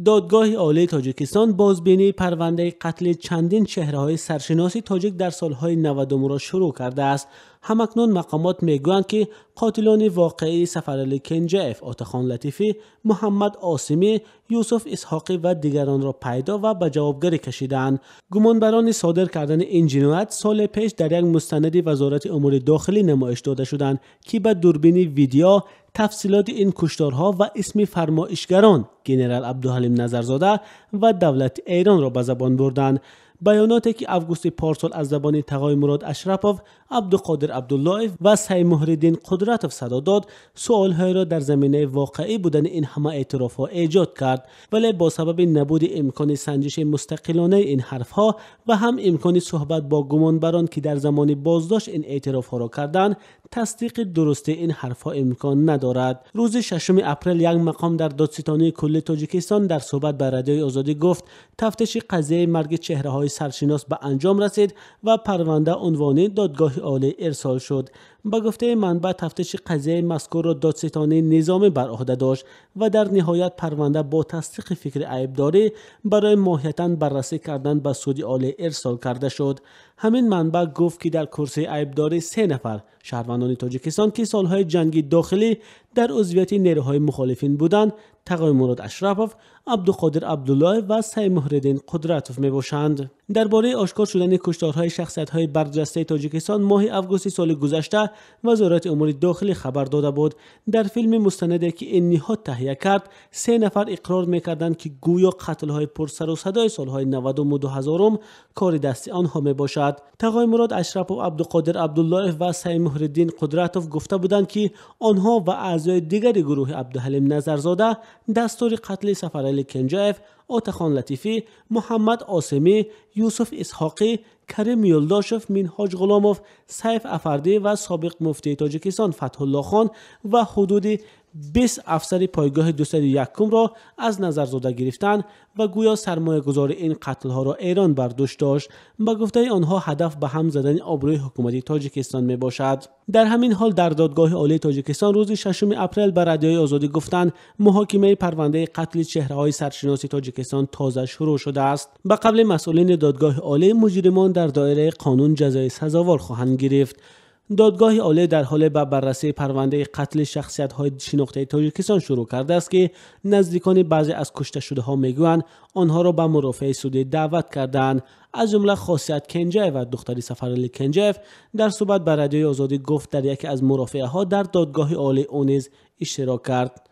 دادگاه عالی تاجیکستان بازبینی پرونده قتل چندین چهره‌های سرشناسی تاجیک در سالهای 90 را شروع کرده است. همکنون مقامات میگویند که قاتلان واقعی سفرعلی کنجاف، آتاخان لطیفی، محمد عاصمی، یوسف اسحاقی و دیگران را پیدا و به جوابگری کشیدند. گمانبران صادر کردن این جنایت سال پیش در یک مستند وزارت امور داخلی نمایش داده شدند که به دوربین ویدیو تفصیلات این کشتارها و اسم فرمایشگران ژنرال عبدالحلیم نظرزاده و دولت ایران را به زبان بردند. بیاناتی که اوگوست پارسال از زبان تقای مراد اشرفوف، عبدالقادر عبدالله و سید محی‌الدین قدرتوف صدا داد، سوال‌های را در زمینه واقعی بودن این همه اعتراف‌ها ایجاد کرد، ولی با سبب نبود امکان سنجش مستقلانه این حرف‌ها و هم امکان صحبت با گمانبران که در زمان بازداشت این اعتراف‌ها را کردند، تصدیق درست این حرف‌ها امکان ندارد. روز 6 اپریل یک مقام در دادستانی کل تاجیکستان در صحبت با رادیوی آزادی گفت تفتیش قضیه مرگ چهره‌های سرشناس به انجام رسید و پرونده عنوان دادگاه عالی ارسال شد. با گفته منبع تفتیش قضیه مذکور را دادستانی نظامی بر عهده داشت و در نهایت پرونده با تصدیق فکر عیبداری برای ماهیتاً بررسی کردن به سود عالی ارسال کرده شد. همین منبع گفت که در کرسی عیبداری 3 نفر شهروندان تاجیکستان که سالهای جنگی داخلی در عضویت نیروهای مخالفین بودند، تقای مراد اشرفوف، عبدالقادر عبدالله و سید محی‌الدین قدرتوف می باشند. درباره آشکار شدن کشتارهای شخصیت‌های برجسته تاجیکستان ماه اوگوست سال گذشته وزارت امور داخلی خبر داده بود. در فیلم مستندی که این نهاد تهیه کرد، 3 نفر اقرار می‌کردند که گویا قتل‌های پرسر و صدای سال‌های 90 و 2000 کار دست آنها میباشد. تقای مراد اشرفوف، عبدالقادر عبدالله و سید محی‌الدین قدرتوف گفته بودند که آنها و اعضای دیگر گروه عبدالحلیم نظرزاده دستور قتل سفرعلی کنجاف، آتاخان لطیفی، محمد عاصمی، یوسف اسحاقی، کریم یلداشوف، منهاج غلاموف، سیف افردی و سابق مفتی تاجیکستان فتح الله خان و حدود 20 افسر پایگاه 201 را از نظرزاده گرفتند و گویا سرمایه گذار این قتل ها را ایران بر دوش داشت. با گفته آنها هدف به هم زدن آبروی حکومتی تاجیکستان می باشد. در همین حال در دادگاه عالی تاجیکستان روز 6 اپریل به رادیوی آزادی گفتند محاکمه پرونده قتل چهره‌های سرشناس تاجیکستان تازه شروع شده است. به قبل مسئولین دادگاه عالی مجرمان در دایره قانون جزای سزاوار خواهند گرفت. دادگاه عالی در حال به بررسی پرونده قتل شخصیت‌های شناخته تاجیکستان شروع کرده است که نزدیکان بعضی از کشته شده‌ها میگویند آنها را به مرافعه سودی دعوت کردند. از جمله خاصیت کنجاف و دختری سفرعلی کنجاف در صحبت با رادیوی آزادی گفت در یکی از مرافعه‌ها در دادگاه عالی او نیز اشتراک کرد.